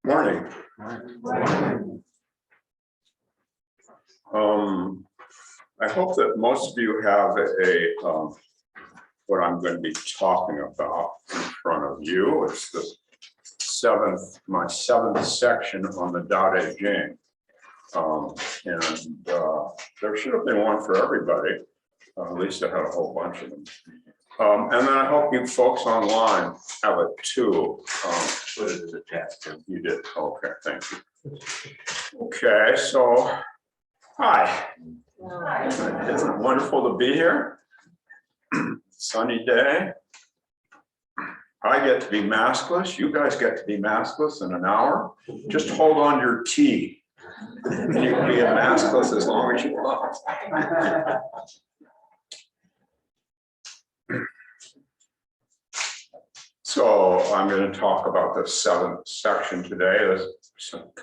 Morning. I hope that most of you have what I'm going to be talking about in front of you. It's my seventh section on the Tao Te Ching. There should have been one for everybody. At least I had a whole bunch of them. And then I hope you folks online have it too. Put it as a test. You did. Okay, thank you. Okay, so hi. Isn't it wonderful to be here? Sunny day. I get to be maskless. You guys get to be maskless in an hour. Just hold on to your tea. And you can be maskless as long as you want. So I'm going to talk about the seventh section today. That's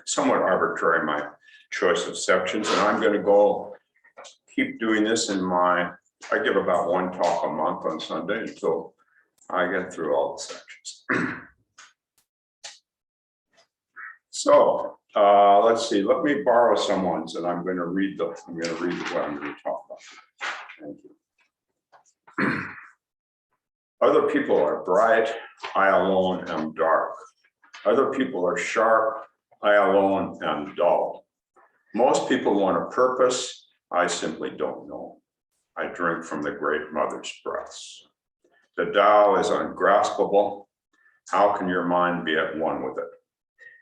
somewhat arbitrary, my choice of sections, and I'm going to keep doing this I give about one talk a month on Sunday until I get through all the sections. So let's see. Let me borrow someone's, and I'm going to read what I'm going to talk about. Thank you. Other people are bright, I alone am dark. Other people are sharp, I alone am dull. Most people want a purpose, I simply don't know. I drink from the great mother's breaths. The Tao is ungraspable. How can your mind be at one with it?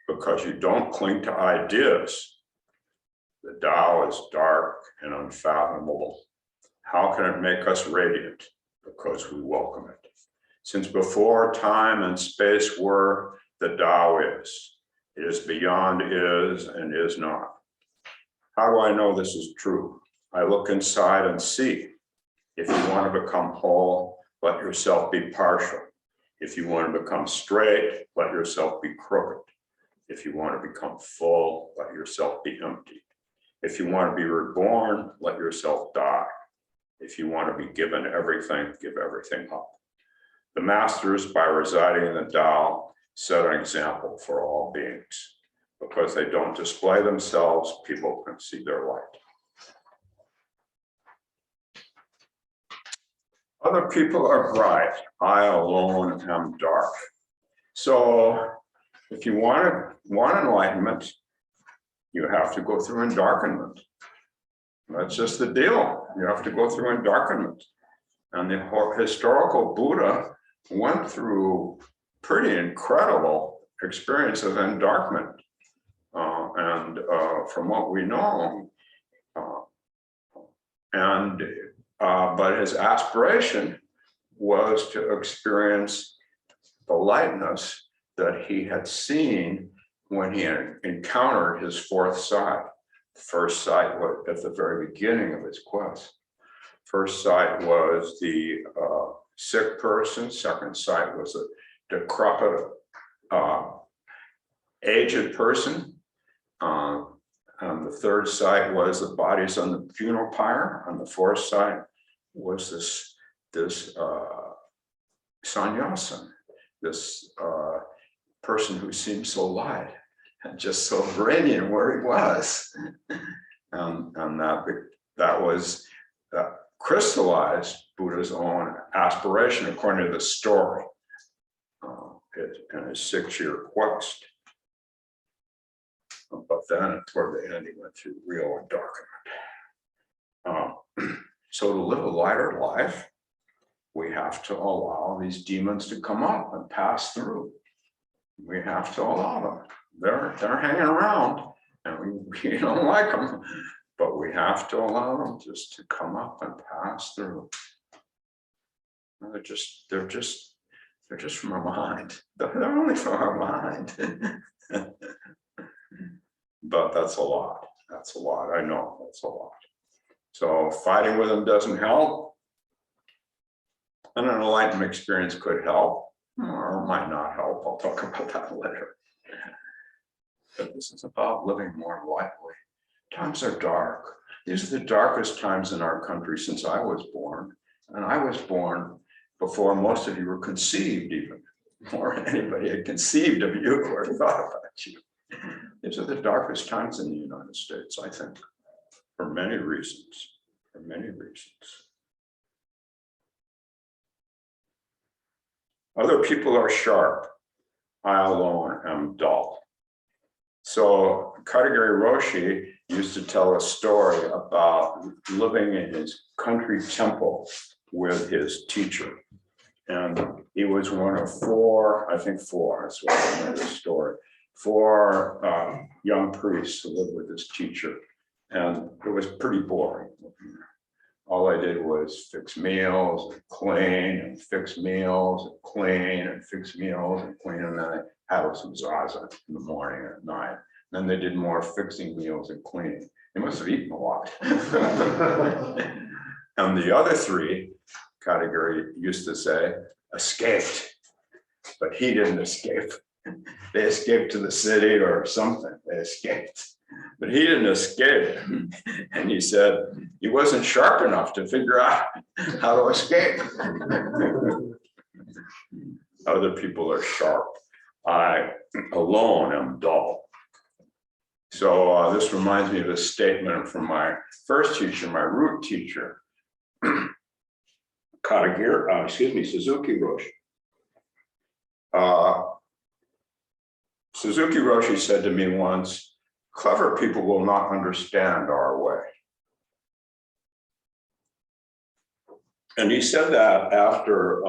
Because you don't cling to ideas. The Tao is dark and unfathomable. How can it make us radiant? Because we welcome it. Since before time and space were, the Tao is. It is beyond is and is not. How do I know this is true? I look inside and see. If you want to become whole, let yourself be partial. If you want to become straight, let yourself be crooked. If you want to become full, let yourself be empty. If you want to be reborn, let yourself die. If you want to be given everything, give everything up. The masters, by residing in the Tao, set an example for all beings. Because they don't display themselves, people can see their light. Other people are bright, I alone am dark. So if you want enlightenment, you have to go through endarkenment. That's just the deal. You have to go through endarkenment. And the historical Buddha went through pretty incredible experience of endarkment. From what we know, but his aspiration was to experience the lightness that he had seen when he had encountered his fourth sight. First sight was at the very beginning of his quest. First sight was the sick person. Second sight was a decrepit, aged person. And the third sight was the bodies on the funeral pyre. And the fourth sight was this sannyasin, this person who seemed so light and just so radiant where he was. And that crystallized Buddha's own aspiration according to the story in his 6-year quest. But then toward the end, he went through real endarkenment. So to live a lighter life, we have to allow these demons to come up and pass through. We have to allow them. They're hanging around, and we don't like them, but we have to allow them just to come up and pass through. They're just from our mind. They're only from our mind. But that's a lot. That's a lot. I know that's a lot. So fighting with them doesn't help. And an enlightenment experience could help, or might not help. I'll talk about that later. But this is about living more lightly. Times are dark. These are the darkest times in our country since I was born. And I was born before most of you were conceived even, or anybody had conceived of you or thought about you. These are the darkest times in the United States, I think, for many reasons, for many reasons. Other people are sharp. I alone am dull. So Katagiri Roshi used to tell a story about living in his country temple with his teacher. And he was one of four, I think four, that's what I remember the story, four young priests who lived with his teacher. And it was pretty boring. All I did was fix meals and clean and fix meals and clean and fix meals and clean. And then I had some zaza in the morning and at night. Then they did more fixing meals and cleaning. They must have eaten a lot. And the other three, Katagiri used to say, escaped. But he didn't escape. They escaped to the city or something. They escaped. But he didn't escape. And he said he wasn't sharp enough to figure out how to escape. Other people are sharp. I alone am dull. So this reminds me of a statement from my first teacher, my root teacher, Suzuki Roshi. Suzuki Roshi said to me once, clever people will not understand our way. And he said that after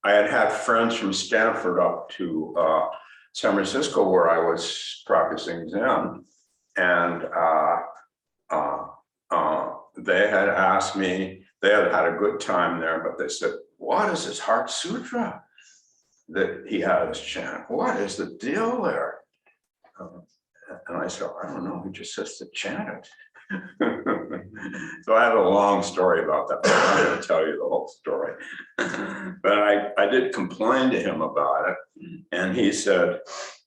I had friends from Stanford up to San Francisco where I was practicing Zen. And they had asked me, they had had a good time there, but they said, what is this Heart Sutra that he has chant? What is the deal there? And I said, I don't know, he just says to chant it. So I have a long story about that, but I'm not going to tell you the whole story. But I did complain to him about it, and he said,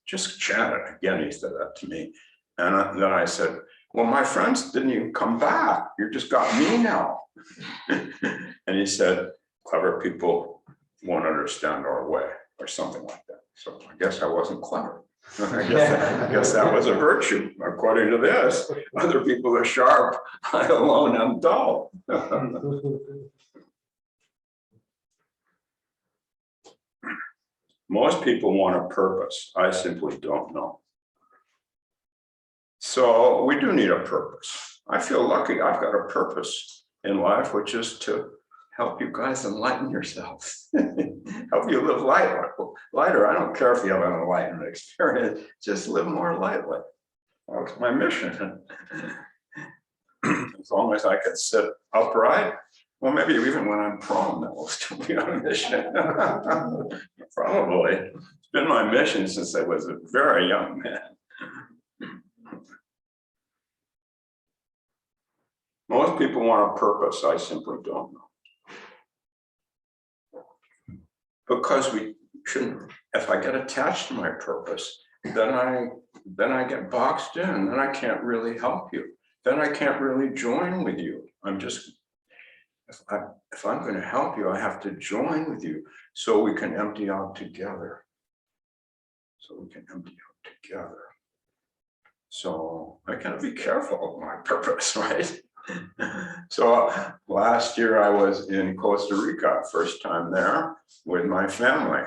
just chant it. Again, he said that to me. And then I said, well, my friends didn't even come back. You just got me now. And he said, clever people won't understand our way, or something like that. So I guess I wasn't clever. I guess that was a virtue, according to this. Other people are sharp. I alone am dull. Most people want a purpose. I simply don't know. So we do need a purpose. I feel lucky I've got a purpose in life, which is to help you guys enlighten yourselves. Help you live lighter. I don't care if you have an enlightenment experience, just live more lightly. That's my mission. As long as I can sit upright, well, maybe even when I'm prone, that will still be on a mission. Probably. It's been my mission since I was a very young man. Most people want a purpose. I simply don't know. Because we shouldn't, if I get attached to my purpose, then I get boxed in, then I can't really help you. Then I can't really join with you. I'm just, if I'm going to help you, I have to join with you so we can empty out together. So I gotta be careful of my purpose, right? So last year I was in Costa Rica, first time there with my family,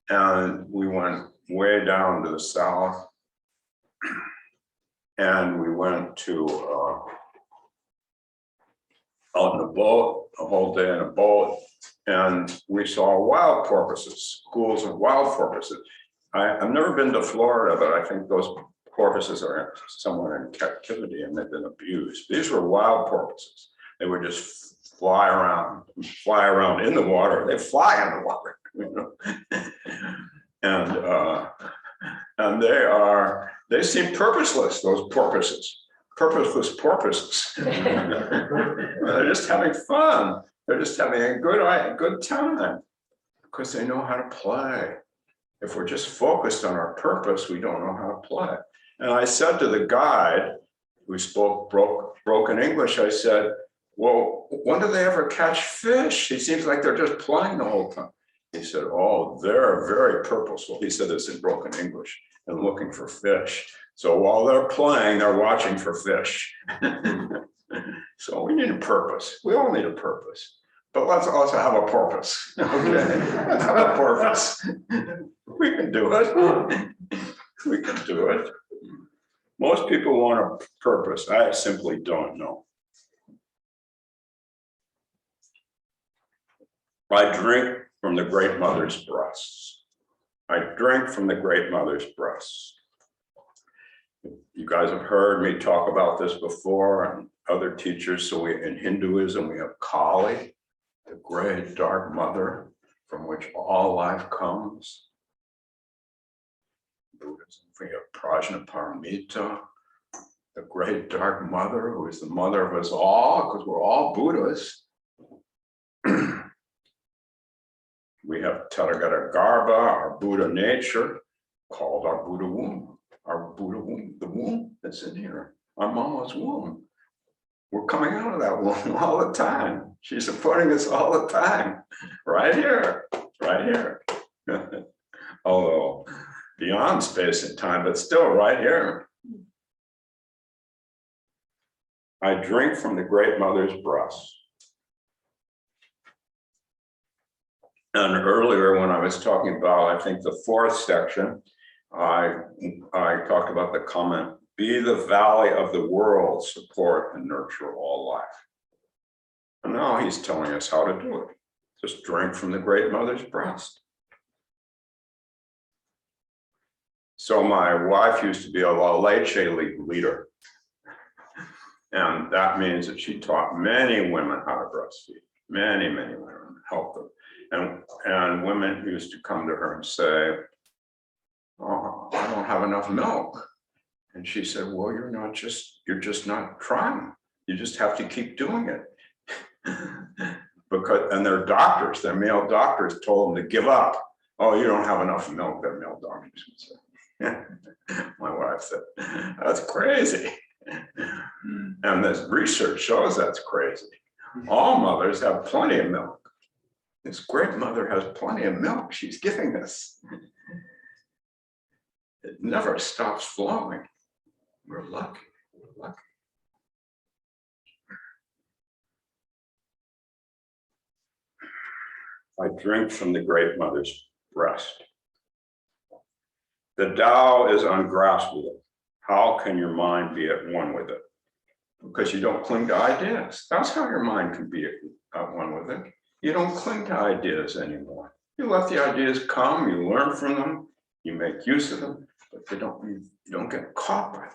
and we went way down to the south, and we went to out in a boat, a whole day in a boat, and we saw wild porpoises, schools of wild porpoises. I've never been to Florida, but I think those porpoises are somewhere in captivity and they've been abused. These were wild porpoises. They would just fly around in the water. They fly in the water, you know? And they seem purposeless, those porpoises. Purposeless porpoises. They're just having fun. They're just having a good time because they know how to play. If we're just focused on our purpose, we don't know how to play. And I said to the guide who spoke broken English, I said, well, when do they ever catch fish? It seems like they're just playing the whole time. He said, oh, they're very purposeful. He said this in broken English, and looking for fish. So while they're playing, they're watching for fish. So we need a purpose. We all need a purpose. But let's also have a purpose. Okay, let's have a purpose. We can do it. We can do it. Most people want a purpose. I simply don't know. I drink from the great mother's breasts. I drink from the great mother's breasts. You guys have heard me talk about this before, and other teachers. So in Hinduism, we have Kali, the great dark mother from which all life comes. Buddhism, we have Prajnaparamita, the great dark mother, who is the mother of us all, because we're all Buddhas. We have Tathagata Garbha, our Buddha nature, called our Buddha womb. Our Buddha womb, the womb that's in here, our mama's womb. We're coming out of that womb all the time. She's supporting us all the time, right here, right here. Although beyond space and time, but still right here. I drink from the great mother's breast. And earlier when I was talking about, I think the fourth section, I talked about the comment, be the valley of the world, support and nurture all life. And now he's telling us how to do it. Just drink from the great mother's breast. So my wife used to be a La Leche League leader. And that means that she taught many women how to breastfeed, many women, helped them. And women used to come to her and say, oh, I don't have enough milk. And she said, well, you're just not trying. You just have to keep doing it. And their doctors, their male doctors told them to give up. Oh, you don't have enough milk, their male doctors would say. My wife said, that's crazy. And this research shows that's crazy. All mothers have plenty of milk. This great mother has plenty of milk she's giving us. It never stops flowing. We're lucky, we're lucky. I drink from the great mother's breast. The Tao is ungraspable. How can your mind be at one with it? Because you don't cling to ideas. That's how your mind can be at one with it. You don't cling to ideas anymore. You let the ideas come, you learn from them, you make use of them, but you don't get caught by them.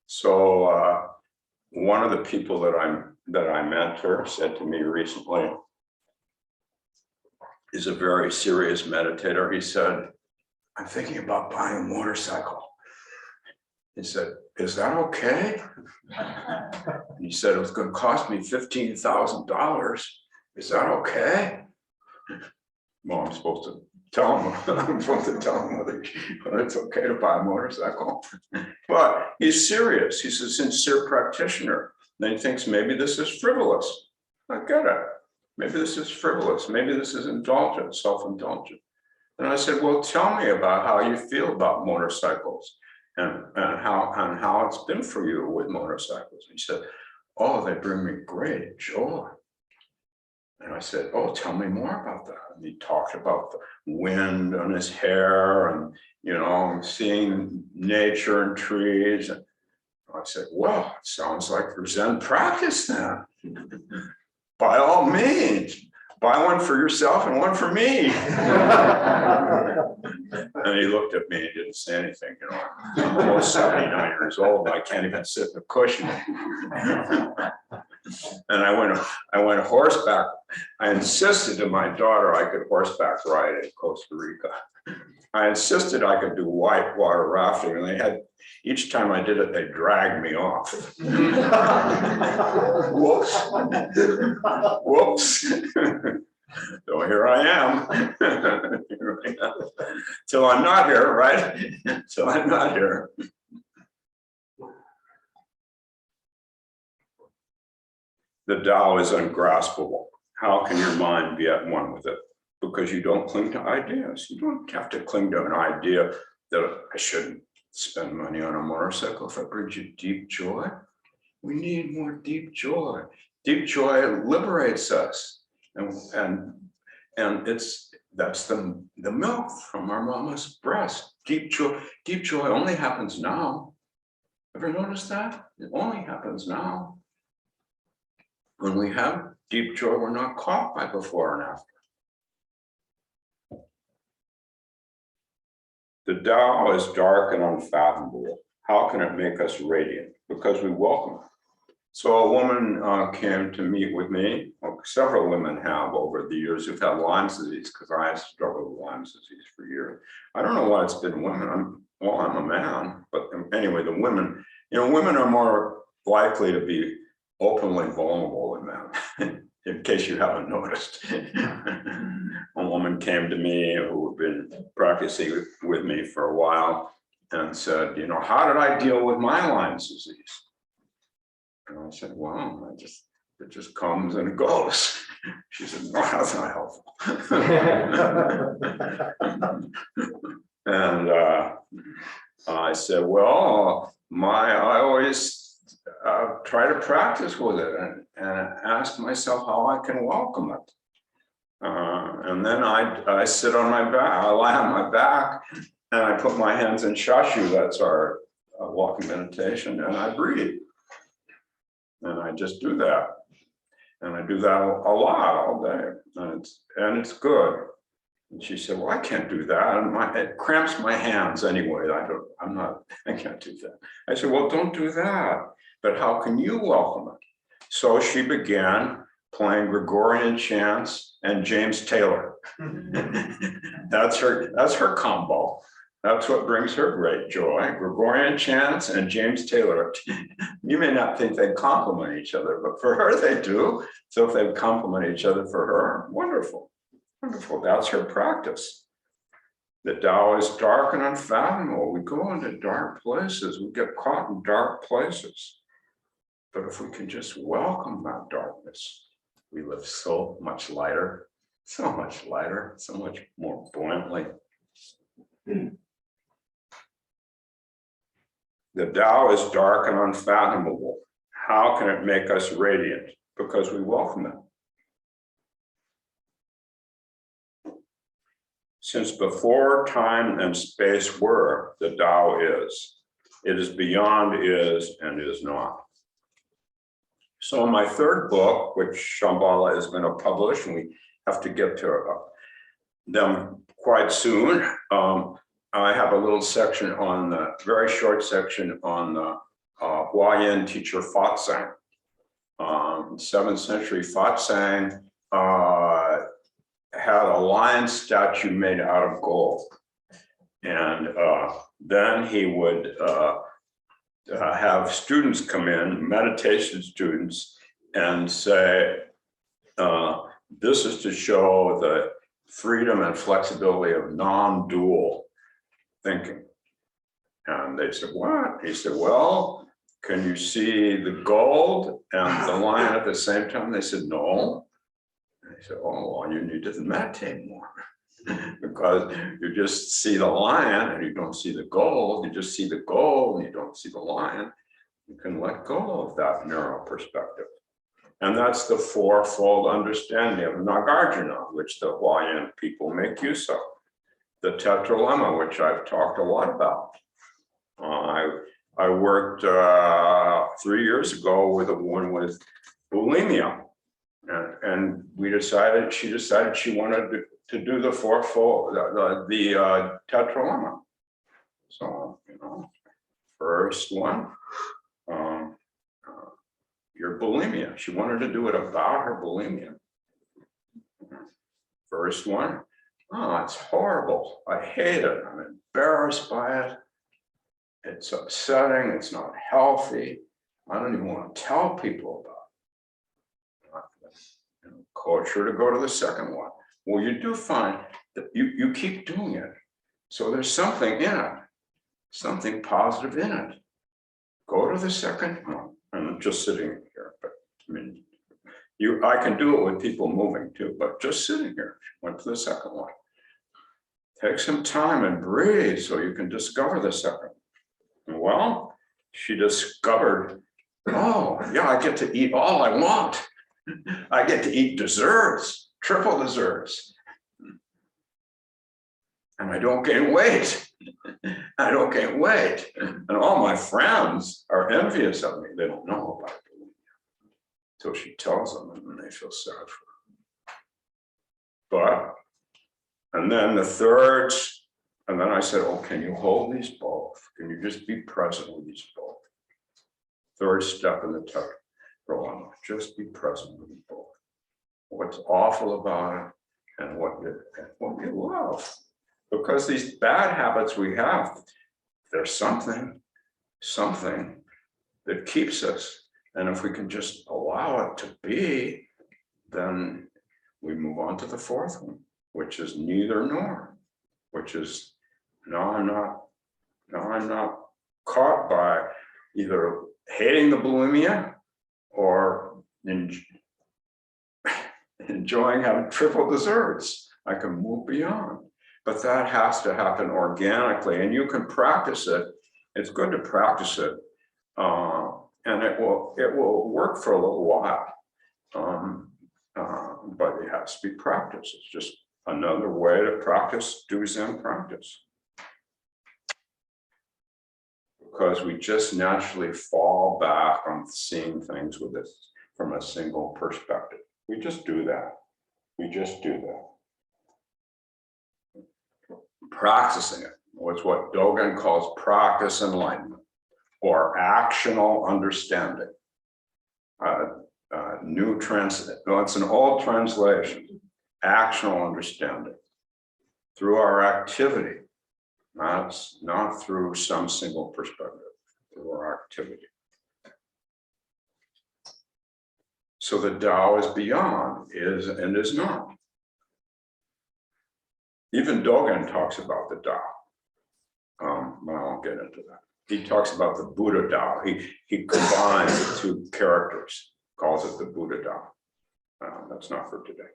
So one of the people that I mentor said to me recently, is a very serious meditator. He said, I'm thinking about buying a motorcycle. He said, is that okay? And he said, it was going to cost me $15,000. Is that okay? Well, I'm supposed to tell him, whether it's okay to buy a motorcycle. But he's serious. He's a sincere practitioner. And he thinks maybe this is frivolous. I get it. Maybe this is frivolous. Maybe this is indulgent, self-indulgent. And I said, well, tell me about how you feel about motorcycles and how it's been for you with motorcycles. And he said, oh, they bring me great joy. And I said, oh, tell me more about that. And he talked about the wind on his hair and, seeing nature and trees. And I said, well, it sounds like your Zen practice then. By all means, buy one for yourself and one for me. And he looked at me and didn't say anything. I'm almost 79 years old and I can't even sit in a cushion. And I went horseback. I insisted to my daughter I could horseback ride in Costa Rica. I insisted I could do whitewater rafting, and each time I did it, they dragged me off. Whoops. Whoops. So here I am. Till I'm not here, right? Till I'm not here. The Tao is ungraspable. How can your mind be at one with it? Because you don't cling to ideas. You don't have to cling to an idea that I shouldn't spend money on a motorcycle if it brings you deep joy. We need more deep joy. Deep joy liberates us. And that's the milk from our mama's breast. Deep joy only happens now. Ever notice that? It only happens now. When we have deep joy, we're not caught by before and after. The Tao is dark and unfathomable. How can it make us radiant? Because we welcome it. So a woman came to meet with me. Well, several women have over the years who've had Lyme's disease, because I struggled with Lyme's disease for years. I don't know why it's been women. I'm a man, but anyway, the women, women are more likely to be openly vulnerable than men, in case you haven't noticed. A woman came to me who had been practicing with me for a while and said, how did I deal with my Lyme's disease? And I said, well, it just comes and it goes. She said, no, that's not helpful. And I said, well, I always try to practice with it and ask myself how I can welcome it. And then I sit on my back, I lie on my back, and I put my hands in shashu, that's our walking meditation, and I breathe. And I just do that. And I do that a lot all day. And it's good. And she said, well, I can't do that. And it cramps my hands anyway. I can't do that. I said, well, don't do that. But how can you welcome it? So she began playing Gregorian chants and James Taylor. That's her combo. That's what brings her great joy. Gregorian chants and James Taylor. You may not think they complement each other, but for her they do. So if they complement each other for her, wonderful. Wonderful. That's her practice. The Tao is dark and unfathomable. We go into dark places. We get caught in dark places. But if we can just welcome that darkness, we live so much lighter, so much more buoyantly. The Tao is dark and unfathomable. How can it make us radiant? Because we welcome it. Since before time and space were, the Tao is. It is beyond is and is not. So in my third book, which Shambhala is going to publish, and we have to get to them quite soon, I have a little section on the, very short section on the Huayan teacher Fatsang. 7th century Fatsang had a lion statue made out of gold. And then he would have students come in, meditation students, and say, this is to show the freedom and flexibility of non-dual thinking. And they said, what? He said, well, can you see the gold and the lion at the same time? They said, no. And he said, oh, well, you need to meditate more. Because you just see the lion and you don't see the gold. You just see the gold and you don't see the lion. You can let go of that narrow perspective. And that's the fourfold understanding of Nagarjuna, which the Huayan people make use of. The tetralemma, which I've talked a lot about. I worked 3 years ago with a woman with bulimia. And she decided she wanted to do the fourfold, the tetralemma. So, first one, your bulimia. She wanted to do it about her bulimia. First one, oh, it's horrible. I hate it. I'm embarrassed by it. It's upsetting. It's not healthy. I don't even want to tell people about it. Coach her to go to the second one. Well, you do find that you keep doing it. So there's something in it, something positive in it. Go to the second one. I'm just sitting here, but I mean, I can do it with people moving too, but just sitting here. Went to the second one. Take some time and breathe so you can discover the second. Well, she discovered, oh, yeah, I get to eat all I want. I get to eat desserts, triple desserts. And I don't gain weight. I don't gain weight. And all my friends are envious of me. They don't know about it until she tells them, and they feel sad for her. And then the third, and then I said, oh, can you hold these both? Can you just be present with these both? Third step in the tech program, just be present with them both. What's awful about it and what you love. Because these bad habits we have, there's something that keeps us. And if we can just allow it to be, then we move on to the fourth one, which is neither nor, which is now I'm not caught by either hating the bulimia or enjoying having triple desserts. I can move beyond, but that has to happen organically, and you can practice it. It's good to practice it, and it will work for a little while, but it has to be practiced. It's just another way to practice, do Zen practice. Because we just naturally fall back on seeing things with this from a single perspective. We just do that. We just do that. Practicing it was what Dogen calls practice enlightenment or actional understanding. It's an old translation. Actional understanding through our activity, not through some single perspective, through our activity. So the Tao is beyond, is and is not. Even Dogen talks about the Tao. But I won't get into that. He talks about the Buddha Tao. He combines the two characters, calls it the Buddha Tao. That's not for today.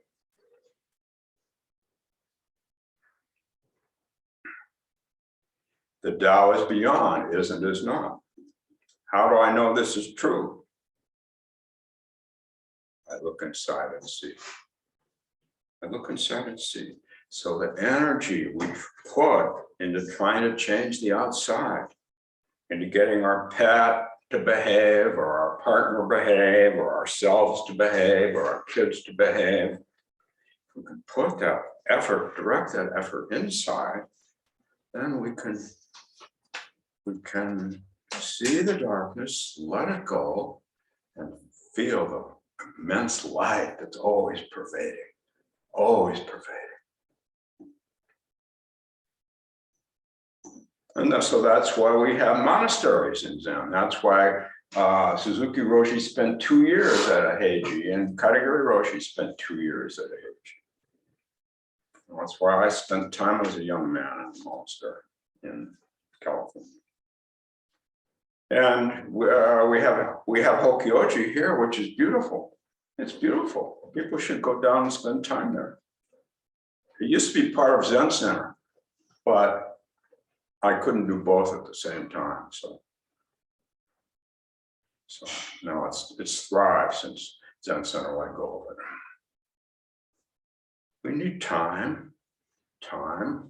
The Tao is beyond, is and is not. How do I know this is true? I look inside and see. I look inside and see. So the energy we put into trying to change the outside, into getting our pet to behave, or our partner behave, or ourselves to behave, or our kids to behave, we can put that effort, direct that effort inside, then we can see the darkness, let it go, and feel the immense light that's always pervading, always pervading. And so that's why we have monasteries in Zen. That's why Suzuki Roshi spent 2 years at a Heiji, and Katagiri Roshi spent 2 years at a Heiji. That's why I spent time as a young man in a monastery in California. And we have Hokyoji here, which is beautiful. It's beautiful. People should go down and spend time there. It used to be part of Zen Center, but I couldn't do both at the same time. So now it's thrived since Zen Center let go of it. We need time to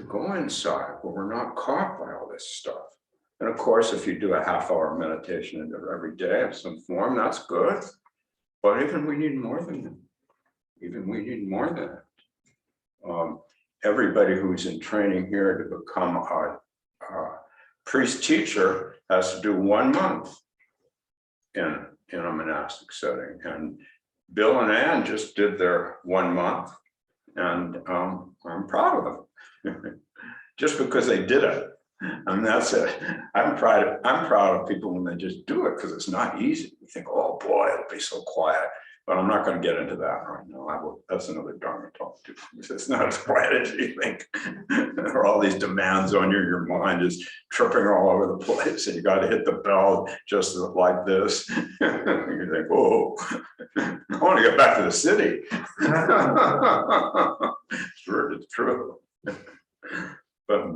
go inside where we're not caught by all this stuff. And of course, if you do a half-hour meditation every day of some form, that's good. But even we need more than that. Even we need more than that. Everybody who's in training here to become a priest teacher has to do 1 month in a monastic setting. And Bill and Ann just did their 1 month, and I'm proud of them. Just because they did it. And that's it. I'm proud of people when they just do it, because it's not easy. You think, oh boy, it'll be so quiet. But I'm not going to get into that right now. That's another Dharma talk too. It's not as quiet as you think. There are all these demands on you. Your mind is tripping all over the place, and you got to hit the bell just like this. You think, "Whoa, I want to get back to the city." It's true. But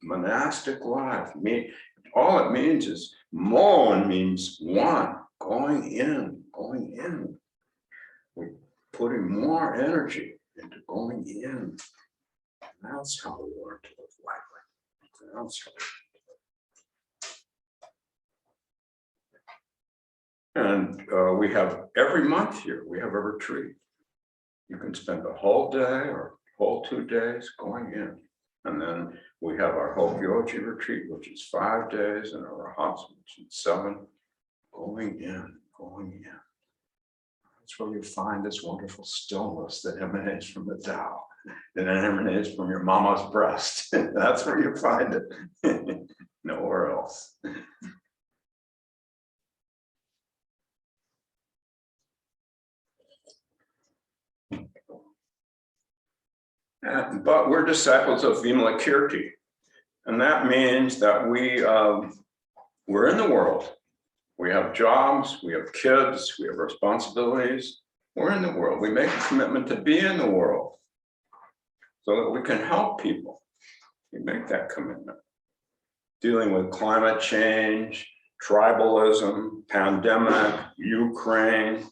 monastic life, all it means is mon means one, going in. We're putting more energy into going in. That's how we learn to live lightly. That's how. And we have every month here, we have a retreat. You can spend a whole day or whole 2 days going in. And then we have our Hokyoji retreat, which is 5 days, and our Rahatsu, which is 7. Going in. That's where you find this wonderful stillness that emanates from the Tao, that emanates from your mama's breast. That's where you find it, nowhere else. But we're disciples of Vimalakirti, and that means that we're in the world. We have jobs, we have kids, we have responsibilities. We're in the world. We make a commitment to be in the world so that we can help people. We make that commitment. Dealing with climate change, tribalism, pandemic, Ukraine.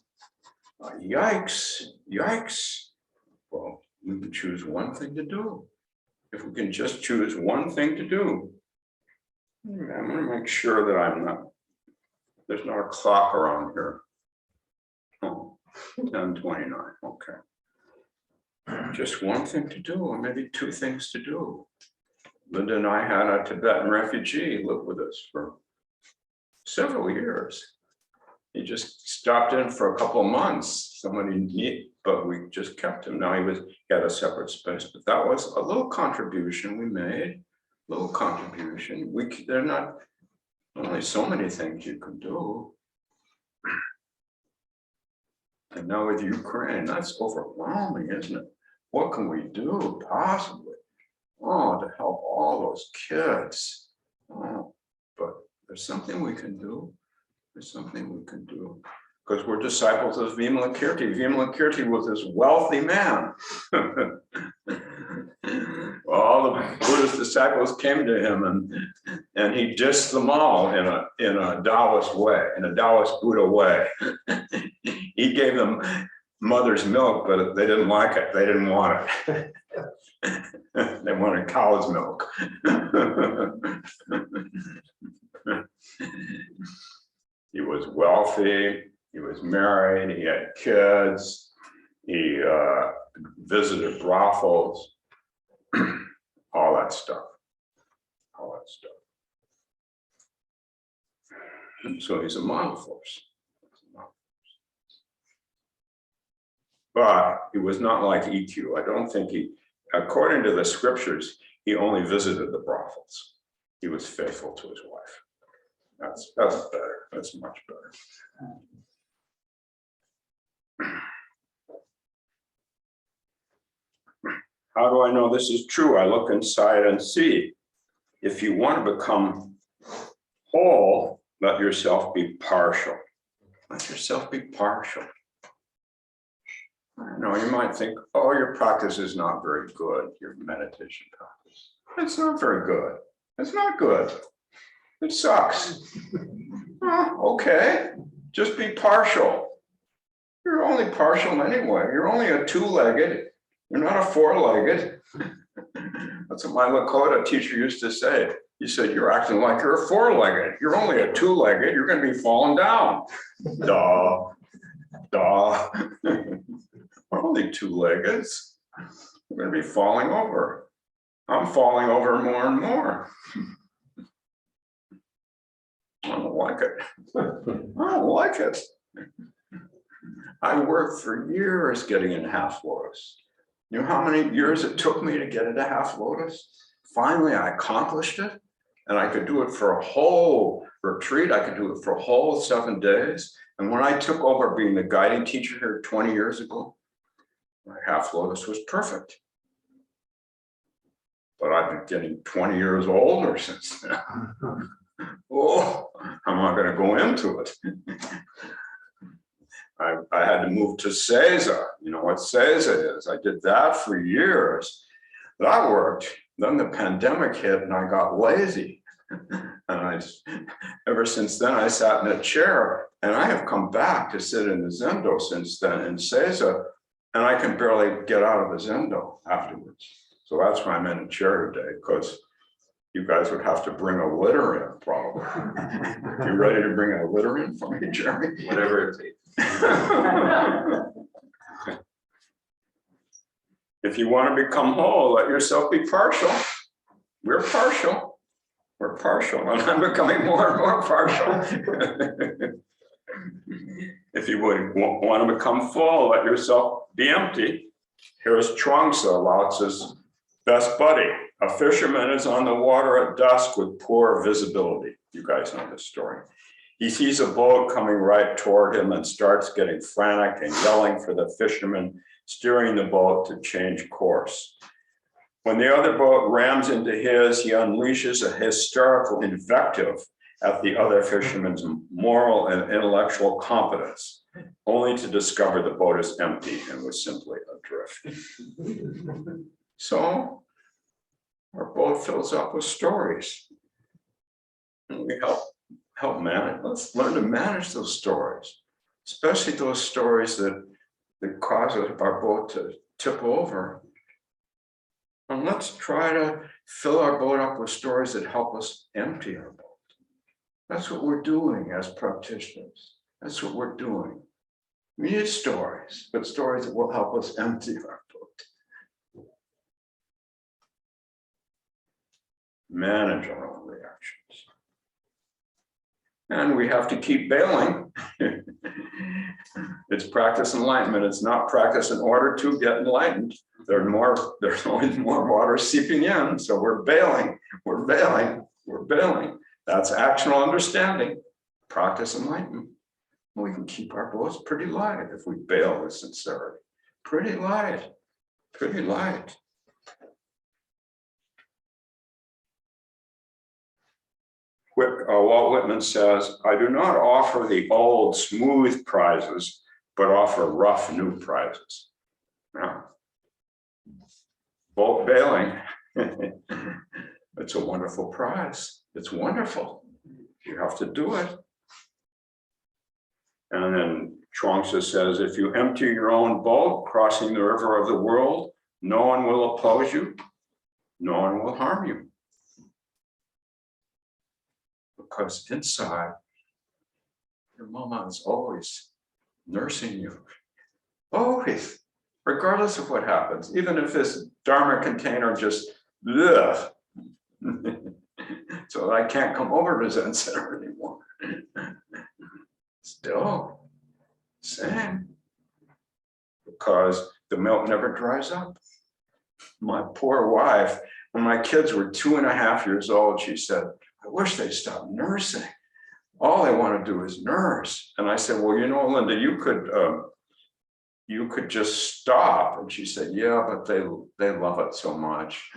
Yikes. Well, we can choose one thing to do. If we can just choose one thing to do, I'm going to make sure that there's not a clock around here. Oh, 10:29, okay. Just one thing to do, or maybe 2 things to do. Linda and I had a Tibetan refugee live with us for several years. He just stopped in for a couple of months. But we just kept him. Now he had a separate space, but that was a little contribution we made. They're not only so many things you can do. And now with Ukraine, that's overwhelming, isn't it? What can we do possibly? To help all those kids. But there's something we can do. Because we're disciples of Vimalakirti. Vimalakirti was this wealthy man. All the Buddhist disciples came to him, and he dissed them all in a Taoist way, in a Taoist Buddha way. He gave them mother's milk, but they didn't like it. They didn't want it. They wanted cow's milk. He was wealthy. He was married. He had kids. He visited brothels. All that stuff. And so he's a model for us. But he was not like EQ. I don't think according to the scriptures, he only visited the brothels. He was faithful to his wife. That's better. That's much better. How do I know this is true? I look inside and see. If you want to become whole, let yourself be partial. Let yourself be partial. I know you might think, oh, your practice is not very good, your meditation practice. It's not very good. It's not good. It sucks. Okay, just be partial. You're only partial anyway. You're only a 2-legged. You're not a 4-legged. That's what my Lakota teacher used to say. He said, you're acting like you're a 4-legged. You're only a 2-legged. You're going to be falling down. Duh. We're only 2-leggeds. We're going to be falling over. I'm falling over more and more. I don't like it. I worked for years getting in half lotus. You know how many years it took me to get into half lotus? Finally, I accomplished it, and I could do it for a whole retreat. I could do it for a whole 7 days, And when I took over being the guiding teacher here 20 years ago, my half lotus was perfect. But I've been getting 20 years older since then. Oh, I'm not going to go into it. I had to move to Seiza. You know what Seiza is? I did that for years. That worked. Then the pandemic hit and I got lazy. And ever since then, I sat in a chair, and I have come back to sit in the Zendo since then in Seiza, and I can barely get out of the Zendo afterwards. So that's why I'm in a chair today, because you guys would have to bring a litter in, probably. You ready to bring a litter in for me, Jeremy? Whatever it takes. If you want to become whole, let yourself be partial. We're partial. We're partial, and I'm becoming more and more partial. If you would want to become full, let yourself be empty. Here's Chuang-Tzu, Lao Tzu's best buddy. A fisherman is on the water at dusk with poor visibility. You guys know this story. He sees a boat coming right toward him and starts getting frantic and yelling for the fisherman steering the boat to change course. When the other boat rams into his, he unleashes a hysterical invective at the other fisherman's moral and intellectual competence, only to discover the boat is empty and was simply adrift. So our boat fills up with stories. And we help manage. Let's learn to manage those stories, especially those stories that cause our boat to tip over. And let's try to fill our boat up with stories that help us empty our boat. That's what we're doing as practitioners. That's what we're doing. We need stories, but stories that will help us empty our boat. Manage our own reactions. And we have to keep bailing. It's practice enlightenment. It's not practice in order to get enlightened. There's always more water seeping in. So we're bailing, we're bailing, we're bailing. That's actional understanding. Practice enlightenment. We can keep our boats pretty light if we bail with sincerity. Pretty light, pretty light. Walt Whitman says, I do not offer the old smooth prizes, but offer rough new prizes. Now, boat bailing, it's a wonderful prize. It's wonderful. You have to do it. And then Chuang-Tzu says, if you empty your own boat crossing the river of the world, no one will oppose you, no one will harm you. Because inside, your mama is always nursing you. Always, regardless of what happens, even if this Dharma container just, ugh, so I can't come over to Zen Center anymore. Still, same. Because the milk never dries up. My poor wife, when my kids were 2.5 years old, she said, I wish they'd stop nursing. All they want to do is nurse. And I said, well, you know, Linda, you could just stop. And she said, yeah, but they love it so much.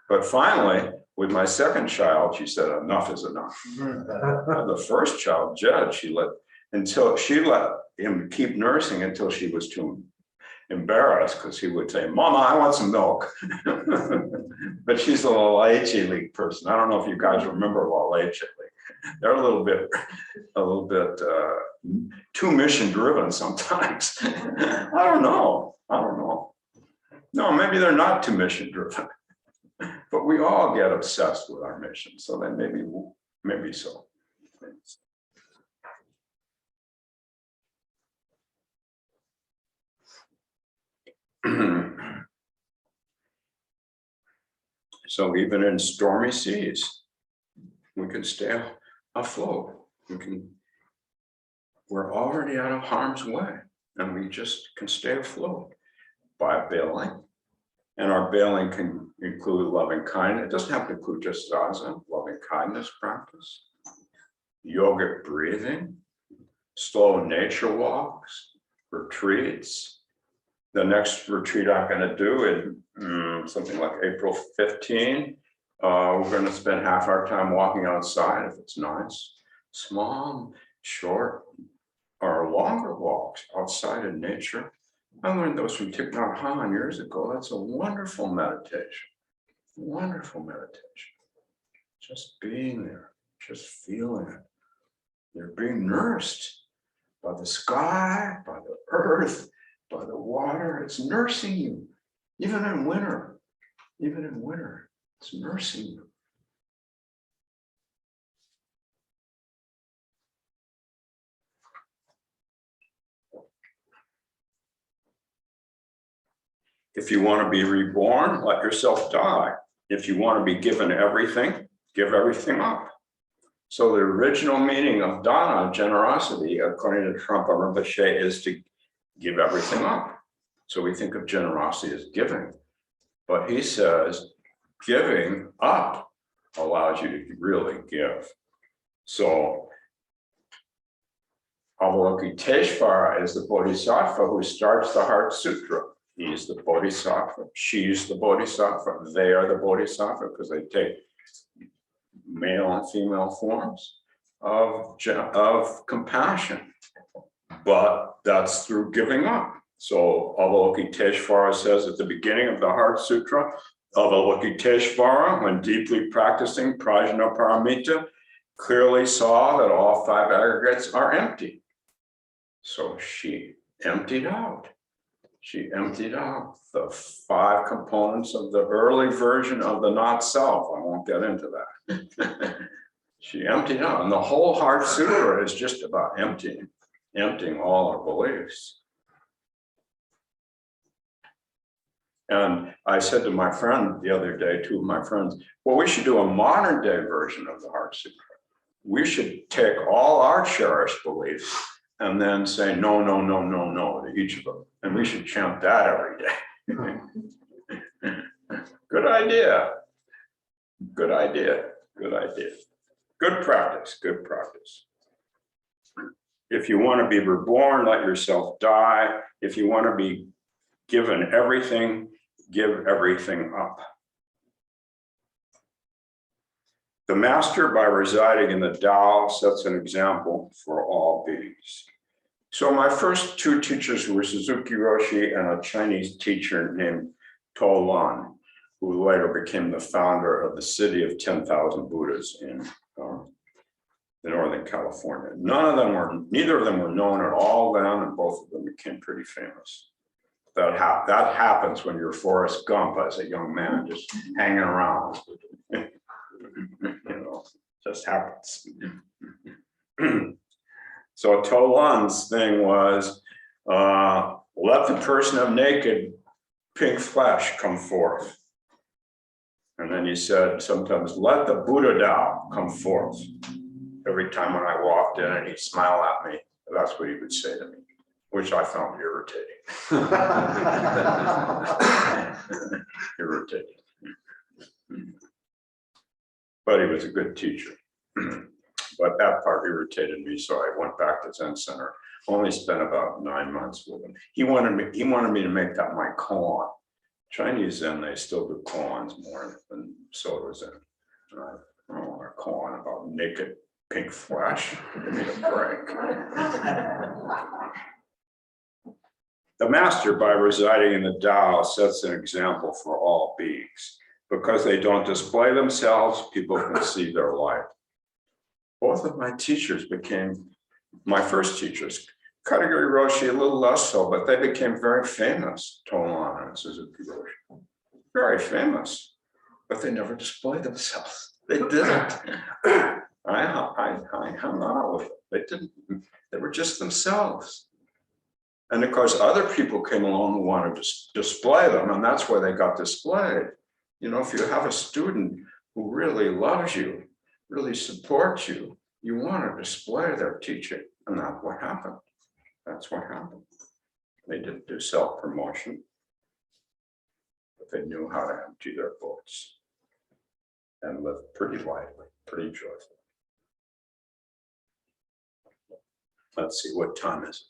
But finally, with my second child, she said, enough is enough. The first child, Jed, she let him keep nursing until she was too embarrassed, because he would say, Mama, I want some milk. But she's a Leche League person. I don't know if you guys remember Leche League. They're a little bit too mission driven sometimes. I don't know. No, maybe they're not too mission driven. But we all get obsessed with our mission. So then maybe so. So even in stormy seas, we can stay afloat. We're already out of harm's way, and we just can stay afloat by bailing. And our bailing can include loving kindness. It doesn't have to include just zazen, loving kindness practice, yogic breathing, slow nature walks, retreats. The next retreat I'm going to do is something like April 15. We're going to spend half our time walking outside if it's nice. Small, short, or longer walks outside in nature. I learned those from Thich Nhat Hanh years ago. That's a wonderful meditation. Wonderful meditation. Just being there, just feeling it. You're being nursed by the sky, by the earth, by the water. It's nursing you. Even in winter, it's nursing you. If you want to be reborn, let yourself die. If you want to be given everything, give everything up. So the original meaning of dana, generosity, according to Trungpa Rinpoche, is to give everything up. So we think of generosity as giving, but he says giving up allows you to really give. So Avalokiteshvara is the bodhisattva who starts the Heart Sutra. He's the bodhisattva, she's the bodhisattva, they are the bodhisattva because they take male and female forms of compassion. But that's through giving up. So Avalokiteshvara says at the beginning of the Heart Sutra, Avalokiteshvara, when deeply practicing Prajnaparamita, clearly saw that all five aggregates are empty. So she emptied out. She emptied out the five components of the early version of the not self. I won't get into that. She emptied out, and the whole Heart Sutra is just about emptying all our beliefs. And I said to my friend the other day, two of my friends, well, we should do a modern day version of the Heart Sutra. We should take all our cherished beliefs and then say no, no, no, no, no to each of them. And we should chant that every day. Good idea. Good idea. Good idea. Good practice. Good practice. If you want to be reborn, let yourself die. If you want to be given everything, give everything up. The master, by residing in the Tao, sets an example for all beings. So my first two teachers were Suzuki Roshi and a Chinese teacher named To Lan, who later became the founder of the city of 10,000 Buddhas in Northern California. Neither of them were known at all then, and both of them became pretty famous. That happens when you're Forrest Gump as a young man, just hanging around. Just happens. So To Lan's thing was, let the person of naked pink flesh come forth. And then he said, sometimes let the Buddha Tao come forth. Every time when I walked in and he'd smile at me, that's what he would say to me, which I found irritating. Irritating. But he was a good teacher. But that part irritated me, so I went back to Zen Center. Only spent about 9 months with him. He wanted me to make that my koan. Chinese Zen, they still do koans more than Soto Zen. And I don't want a koan about naked pink flesh. Give me a break. The master, by residing in the Tao, sets an example for all beings. Because they don't display themselves, people can see their light. Both of my teachers became my first teachers. Katagiri Roshi, a little less so, but they became very famous, To Lan and Suzuki Roshi. Very famous, but they never displayed themselves. They didn't. I hung out with them. They didn't. They were just themselves. And of course, other people came along who wanted to display them, and that's where they got displayed. You know, if you have a student who really loves you, really supports you, you want to display their teaching, and that's what happened. That's what happened. They didn't do self-promotion, but they knew how to empty their books and live pretty lightly, pretty joyfully. let's see, what time is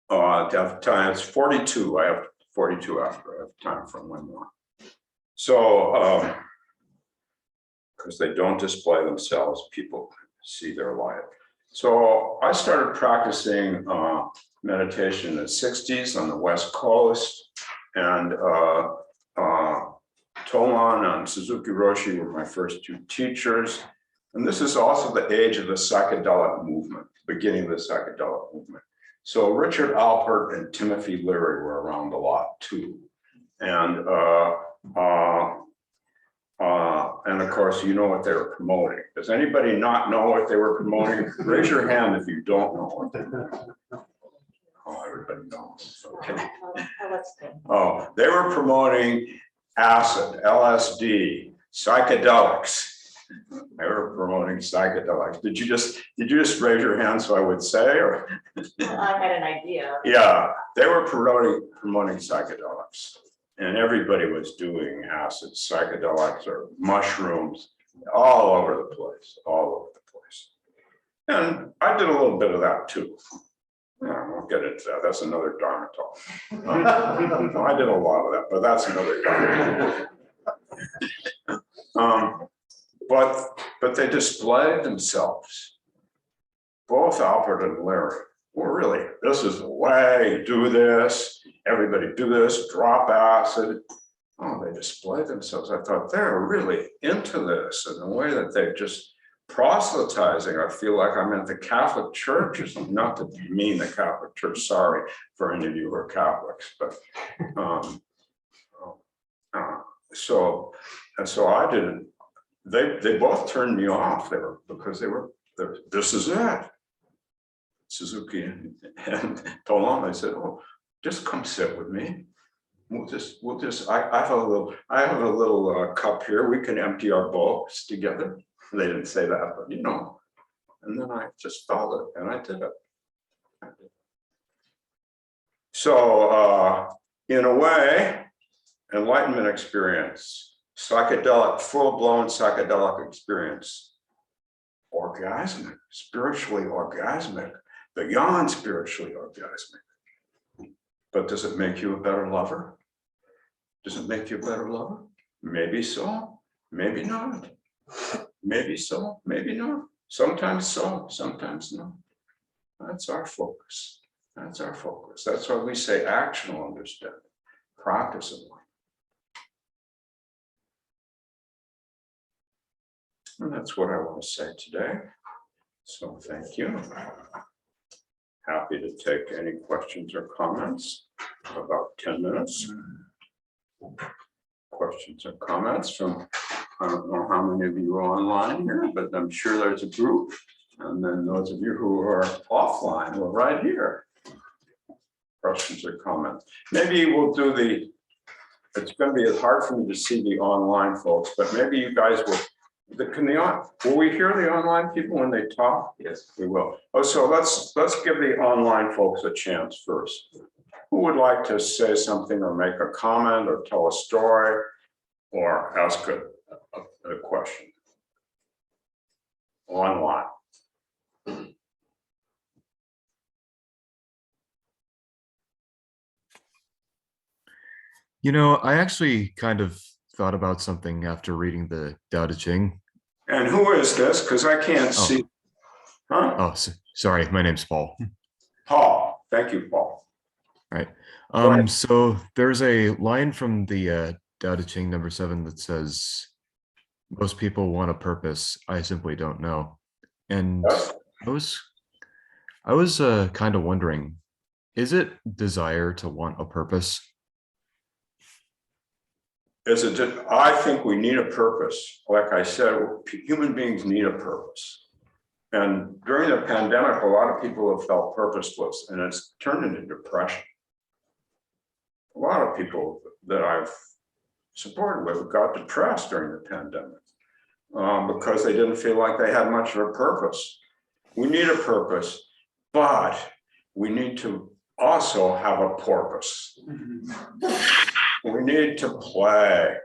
it? Time, it's 42. I have 42 after. I have time for one more. So, because they don't display themselves, people see their light. So I started practicing meditation in the 60s on the West Coast, and Tolan and Suzuki Roshi were my first two teachers. And this is also the age of the psychedelic movement, beginning of the psychedelic movement. So Richard Alpert and Timothy Leary were around a lot too. And of course, you know what they were promoting. Does anybody not know what they were promoting? Raise your hand if you don't know what they were. Oh, everybody knows. Okay. Oh, they were promoting acid, LSD, psychedelics. They were promoting psychedelics. Did you just raise your hand so I would say, or? Well, I had an idea. Yeah, they were promoting psychedelics, and everybody was doing acid, psychedelics, or mushrooms, all over the place, all over the place. And I did a little bit of that too. Yeah, we'll get into that. That's another Dharma talk. I did a lot of that, but that's another Dharma talk. But they displayed themselves. Both Alpert and Leary were really, this is the way, do this, everybody do this, drop acid. Oh, they displayed themselves. I thought they're really into this in a way that they're just proselytizing. I feel like I'm at the Catholic Church or something, not to mean the Catholic Church, sorry for any of you who are Catholics, but so I didn't, they both turned me off. This is it. Suzuki and Tolan, I said, oh, just come sit with me. I have a little cup here. We can empty our bowls together. They didn't say that, but you know. And then I just felt it, and I did it. So, in a way, enlightenment experience, psychedelic, full-blown psychedelic experience, orgasmic, spiritually orgasmic, beyond spiritually orgasmic. But does it make you a better lover? Does it make you a better lover? Maybe so, maybe not. Maybe so, maybe not. Sometimes so, sometimes no. That's our focus. That's our focus. That's why we say actional understanding, practice of life. And that's what I want to say today. So thank you. Happy to take any questions or comments. About 10 minutes. Questions or comments from, I don't know how many of you are online here, but I'm sure there's a group. And then those of you who are offline, we're right here. Questions or comments. Maybe we'll do it's going to be hard for me to see the online folks, but maybe you guys will. Will we hear the online people when they talk? Yes. We will. Oh, so let's give the online folks a chance first. Who would like to say something or make a comment or tell a story or ask a question? Online. You know, I actually kind of thought about something after reading the Tao Te Ching. And who is this? Because I can't see. Huh? Oh, sorry, my name's Paul. Paul. Thank you, Paul. Right. Right. So there's a line from the Tao Te Ching number 7 that says, most people want a purpose. I simply don't know. And Yes. I was kind of wondering, is it desire to want a purpose? I think we need a purpose. Like I said, human beings need a purpose. And during the pandemic, a lot of people have felt purposeless, and it's turned into depression. A lot of people that I've supported with got depressed during the pandemic because they didn't feel like they had much of a purpose. We need a purpose, but we need to also have a porpoise. We need to play.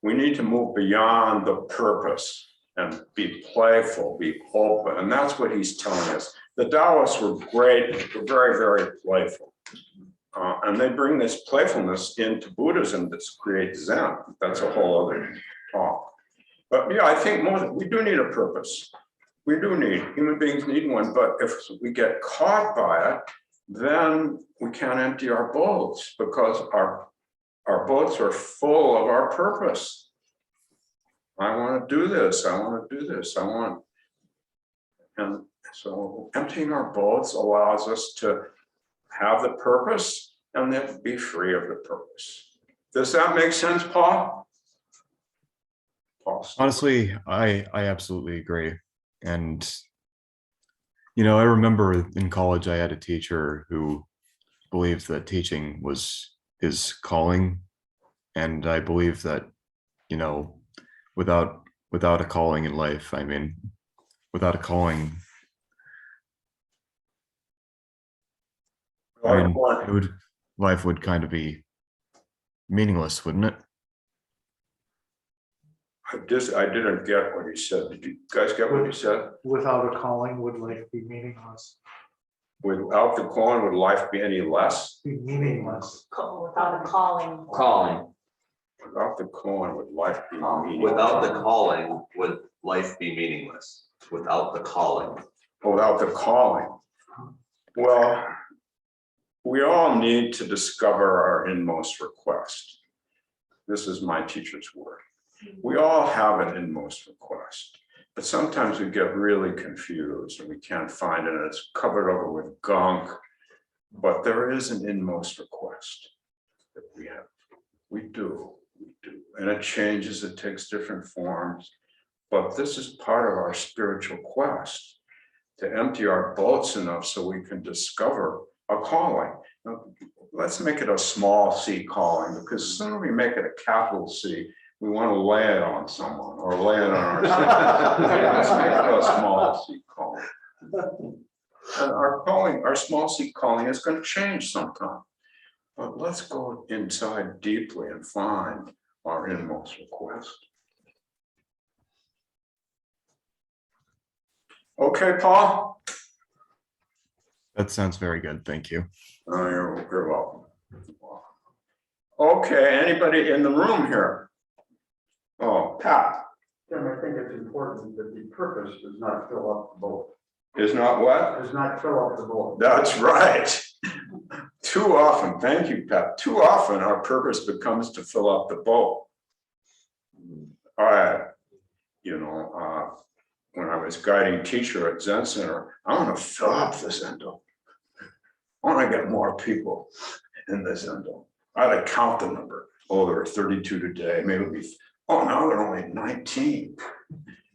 We need to move beyond the purpose and be playful, be open. And that's what he's telling us. the Taoists were great, they were very, very playful. And they bring this playfulness into Buddhism that creates Zen. That's a whole other talk. But yeah, I think we do need a purpose. We do need, human beings need one, but if we get caught by it, then we can't empty our boats because our boats are full of our purpose. I want to do this, I want to do this, and so emptying our boats allows us to have the purpose and then be free of the purpose. Does that make sense, Paul? Paul? Honestly, I absolutely agree. And, you know, I remember in college, I had a teacher who believed that teaching was his calling. And I believe that, you know, without a calling in life, I mean, without a calling, I mean, life would kind of be meaningless, wouldn't it? I didn't get what he said. Did you guys get what he said? Without a calling, would life be meaningless? Without the calling, would life be any less? Be meaningless. Without a calling. Calling. Without the calling, would life be meaningless? Without the calling, would life be meaningless? Without the calling. Without the calling. Well, we all need to discover our inmost request. This is my teacher's word. We all have an inmost request, but sometimes we get really confused and we can't find it and it's covered over with gunk. But there is an inmost request that we have. We do. And it changes, it takes different forms. But this is part of our spiritual quest to empty our boats enough so we can discover a calling. Now, let's make it a small c calling, because as soon as we make it a capital C, we want to lay it on someone or lay it on ourselves. Let's make it a small c calling. And our calling, our small c calling is going to change sometime. But let's go inside deeply and find our inmost request. Okay, Paul? That sounds very good. Thank you. You're welcome. Okay, anybody in the room here? Oh, Pat. Tim, I think it's important that the purpose does not fill up the boat. Is not what? Does not fill up the boat. That's right. Too often, thank you, Pat. Too often our purpose becomes to fill up the boat. All right, you know, when I was guiding teacher at Zen Center, I want to fill up the Zendo. I want to get more people in the Zendo. I had to count the number. Oh, there were 32 today. Maybe it'll be, oh, now there are only 19.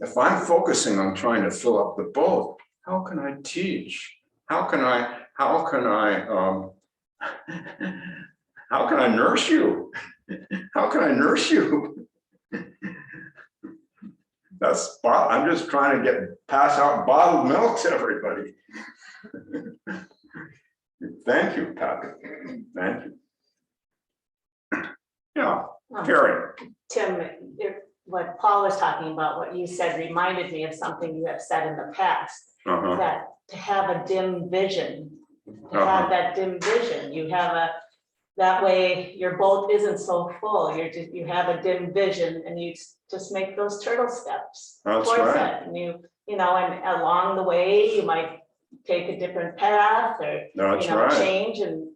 If I'm focusing on trying to fill up the boat, how can I teach? How can I nurse you? How can I nurse you? I'm just trying to pass out bottled milk to everybody. Thank you, Patrick. Thank you. Yeah, Carrie. Tim, what Paul was talking about, what you said reminded me of something you have said in the past. That to have a dim vision, have that dim vision, you have that way your boat isn't so full. You have a dim vision, and you just make those turtle steps That's towards right. it. And you know, and along the way you might take a different path or That's you know, right. change, and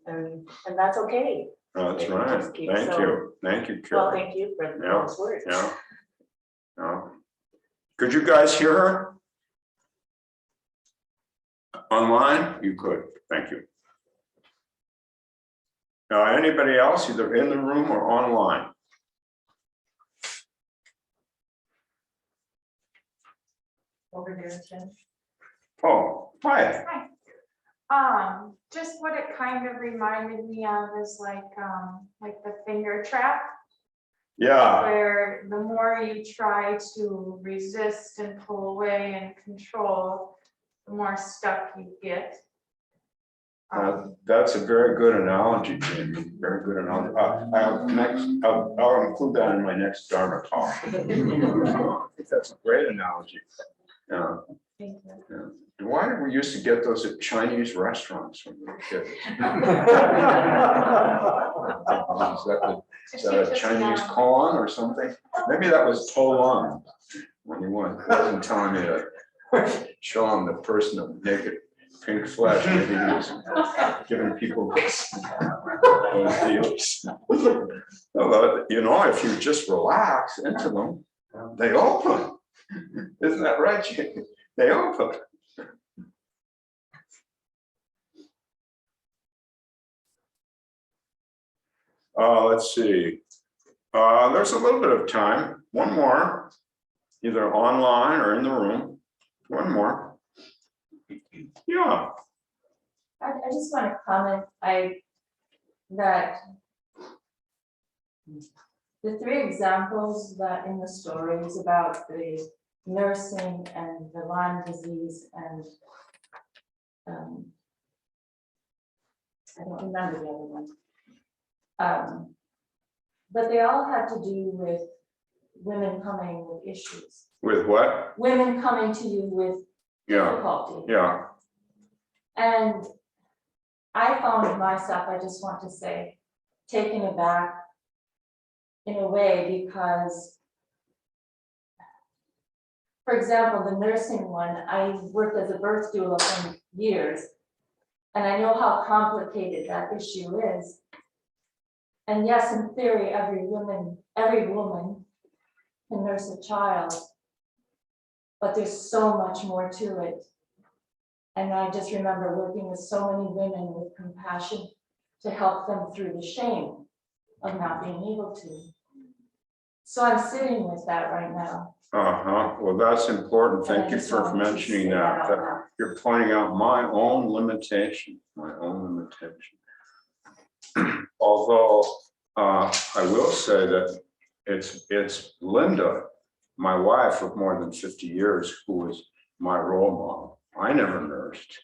that's okay. That's You right. just keep Thank you, Carrie. Well, thank you for those words. Yeah. Could you guys hear her? Online? You could. Thank you. Anybody else, either in the room or online? Over there, Tim. Oh, hi. Just what it kind of reminded me of is like the finger trap, Yeah, where the more you try to resist and pull away and control, the more stuck you get. that's a very good analogy, Jamie. Very good analogy. I'll include that in my next Dharma talk. I think that's a great analogy. Yeah. Thank you. Why did we used to get those at Chinese restaurants when we were kids? Is that a Chinese koan or something? Maybe that was Tolan when he wasn't telling me to show him the person of naked pink flesh. Maybe he was giving people this. Well, you know, if you just relax into them, they open. Isn't that right, Jake? They open. Let's see. There's a little bit of time. One more, either online or in the room. One more. Yeah. I just want to comment, that the three examples that in the stories about the nursing and the Lyme disease and I don't remember the other one. But they all had to do with women coming with issues. With what? Women coming to you with difficulty. Yeah. And I found myself, I just want to say, taken aback in a way because, for example, the nursing one, I worked as a birth doula for years, and I know how complicated that issue is. And yes, in theory, every woman can nurse a child, but there's so much more to it. And I just remember working with so many women with compassion to help them through the shame of not being able to. So I'm sitting with that right now. Well, that's important. Thank you for mentioning that. You're pointing out my own limitation, Although I will say that it's Linda, my wife of more than 50 years, who was my role model. I never nursed.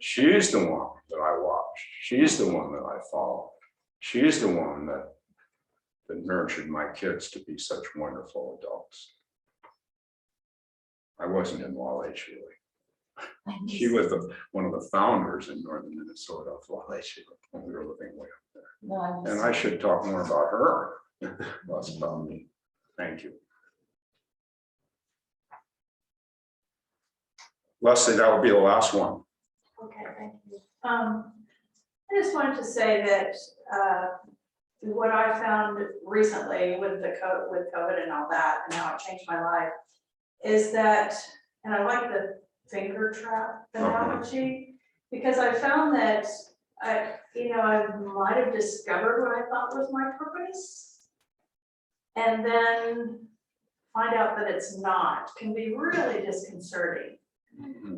She's the one that I watched. She's the one that I followed. She's the one that nurtured my kids to be such wonderful adults. I wasn't in Wallace, really. She was one of the founders in northern Minnesota of Wallace when we were living way up there. No, And I should talk more about her, less about me. Thank you. Leslie, that will be the last one. Okay, thank you. I just wanted to say that what I found recently with COVID and all that, and how it changed my life, is that, and I like the finger trap analogy, because I found that I might have discovered what I thought was my purpose, and then find out that it's not, can be really disconcerting.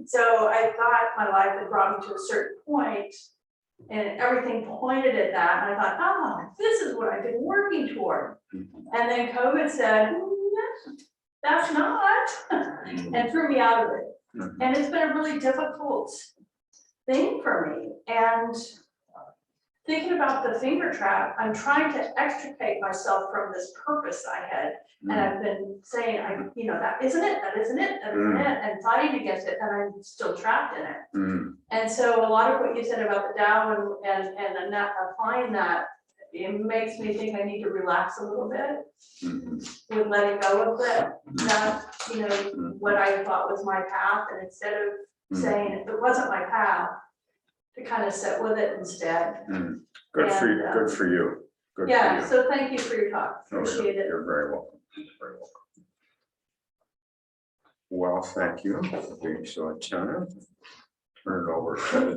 So I thought my life had brought me to a certain point, and everything pointed at that. And I thought, oh, this is what I've been working toward. And then COVID said, that's not, and threw me out of it. And it's been a really difficult thing for me. And thinking about the finger trap, I'm trying to extricate myself from this purpose I had. And I've been saying, that isn't it, and fighting against it, and I'm still trapped in it. And so a lot of what you said about the Tao and not applying that, it makes me think I need to relax a little bit with letting go of that, what I thought was my path, and instead of saying if it wasn't my path, to kind of sit with it instead. Good for you. Good for you. Good for you. So thank you for your talk. Appreciate it. You're very welcome. Very welcome. Well, thank you for being so attentive. Turn it over to the